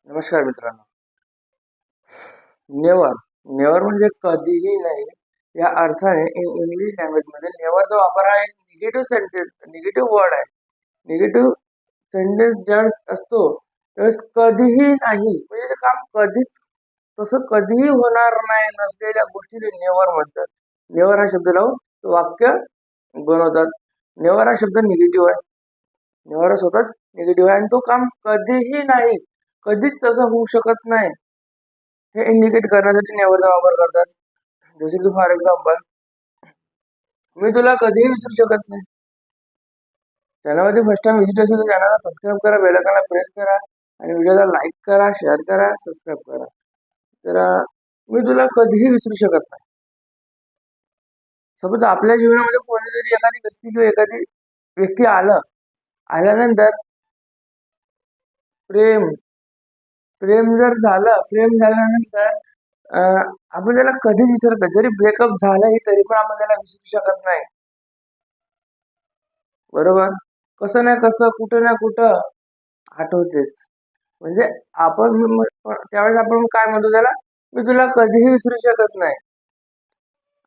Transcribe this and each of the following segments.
नमस्कार मित्रांनो. Never never म्हणजे कधीही नाही या अर्थाने इंग्लिश लँग्वेजमध्ये नेवरचा वापर हा एक निगेटिव्ह वर्ड आहे. निगेटिव्ह सेंटेन्स ज्यावेळेस असतो त्यावेळेस कधीही नाही म्हणजे ते काम कधीच तसं कधीही होणार नाही नसलेल्या गोष्टीला नेवर म्हणतात. नेवर हा शब्द लावून वाक्य बनवतात. नेवर हा शब्द निगेटिव्ह आहे. नेवर हा स्वतःच निगेटिव्ह आहे आणि तो काम कधीही नाही, कधीच तसं होऊ शकत नाही हे इंडिकेट करण्यासाठी नेवरचा वापर करतात. जसे की फॉर एक्झाम्पल, मी तुला कधीही विसरू शकत नाही. चॅनलमध्ये फर्स्ट टाइम व्हिजिट असेल तर चॅनलला सबस्क्राईब करा, बेल आयकॉनला प्रेस करा आणि व्हिडिओला लाईक करा, शेअर करा, सबस्क्राईब करा. तर मी तुला कधीही विसरू शकत नाही. सपोज आपल्या जीवनामध्ये कोणीतरी एखादी व्यक्ती किंवा एखादी व्यक्ती आल्यानंतर प्रेम प्रेम झाल्यानंतर आपण त्याला कधीच विसरत, जरी ब्रेकअप झालंही तरी पण आपण त्याला विसरू शकत नाही. बरोबर, कसं ना कसं कुठं ना कुठं आठवतेच. म्हणजे आपण त्यावेळेस आपण काय म्हणतो त्याला, मी तुला कधीही विसरू शकत नाही.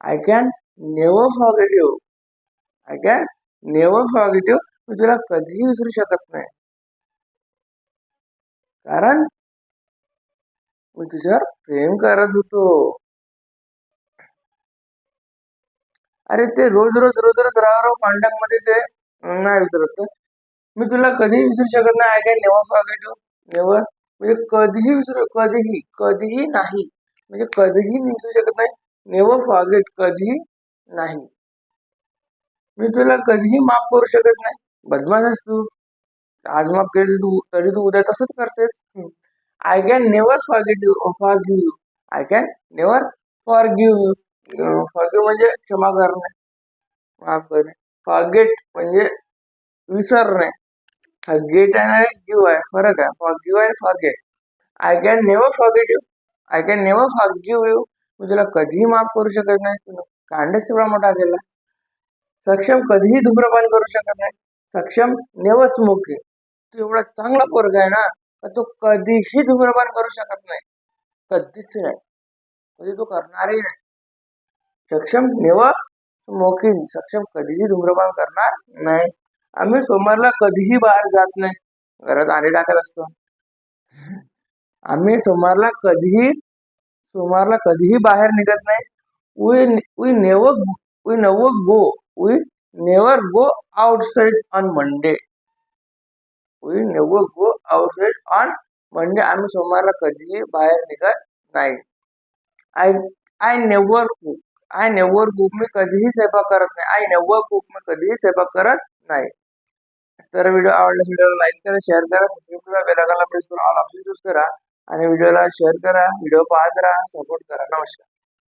I can never forget you. I can never forget you. मी तुला कधीही विसरू शकत नाही, कारण मी तुझ्यावर प्रेम करत होतो. अरे ते रोज राव कॉन्टॅक्ट मध्ये ते नाही विसरत. मी तुला कधीही विसरू शकत नाही. I can never forget you. Never म्हणजे कधीही कधीही नाही म्हणजे कधीही विसरू शकत नाही. नेव्हर फॉरगेट कधीही नाही. मी तुला कधीही माफ करू शकत नाही. बदमाश तू, आज माफ केली तू तरी तू उद्या तसंच करतेस. I can never forgive you. I can never forgive you. Forgive म्हणजे क्षमा करणे, माफ करणे. फॉरगेट म्हणजे विसरणे. गेट आणि गिव्ह आहे, फरक आहे. फॉरगिव्ह आणि forget. I can never forget you. I can never forgive you. मी तुला कधीही माफ करू शकत नाही. तुला कांडच तेवढा मोठा केला. सक्षम कधीही धूम्रपान करू शकत नाही. सक्षम नेव्हर स्मोकिंग. तू एवढा चांगला पोरगा आहे ना, तर तो कधीही धूम्रपान करू शकत नाही, कधीच नाही, कधी तो करणारही नाही. सक्षम नेव्हर स्मोकिंग. सक्षम कधीही धूम्रपान करणार नाही. आम्ही सोमवारला कधीही बाहेर जात नाही, घरात आणे टाकत असतो. आम्ही सोमवारला कधीही बाहेर निघत नाही. We never go outside on Monday. We never go outside on Monday. आम्ही सोमवारला कधीही बाहेर निघत नाही. I I never cook. मी कधीही स्वयंपाक करत नाही. I never cook. मी कधीही स्वयंपाक करत नाही. तर व्हिडिओ आवडल्यास व्हिडिओला लाईक करा, शेअर करा, सबस्क्राईब करा, बेल आयकॉनला प्रेस करून ऑल ऑप्शन चूज करा आणि व्हिडिओला शेअर करा. व्हिडिओ पाहत राहा, सपोर्ट करा. नमस्कार.